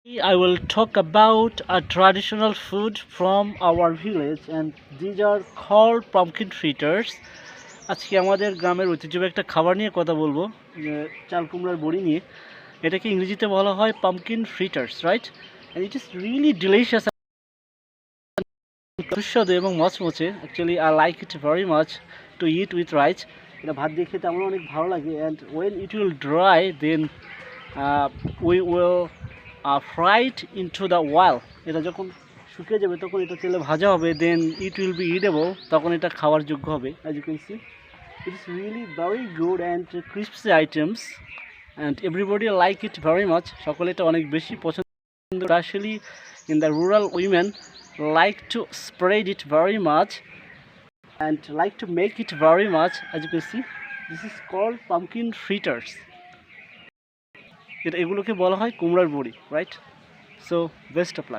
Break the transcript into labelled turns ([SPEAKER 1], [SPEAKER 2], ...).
[SPEAKER 1] I will talk about a traditional food from our village and these are called pumpkin fritters. আজকে আমাদের গ্রামের ঐতিহ্যবাহী একটা খাবার নিয়ে কথা বলবো, চাল কুমড়ার বড়ি নিয়ে। এটাকে ইংরেজিতে বলা হয় pumpkin fritters, right? And it is really delicious, সুস্বাদু এবং মচমচে। Actually I like it very much to eat with rice. এটা ভাত দিয়ে খেতে আমার অনেক ভালো লাগে। And when it will dry then we will fried into the oil. এটা যখন শুকিয়ে যাবে তখন এটা তেলে ভাজা হবে, then it will be eatable, তখন এটা খাওয়ার যোগ্য হবে। As you can see it is really very good and crispy items and everybody like it very much. সকলে এটা অনেক বেশি পছন্দ, specially in the rural women like to spread it very much and like to make it very much. As you can see, this is called pumpkin fritters. এটা এগুলোকে বলা হয় কুমড়ার বড়ি, right? So best of luck.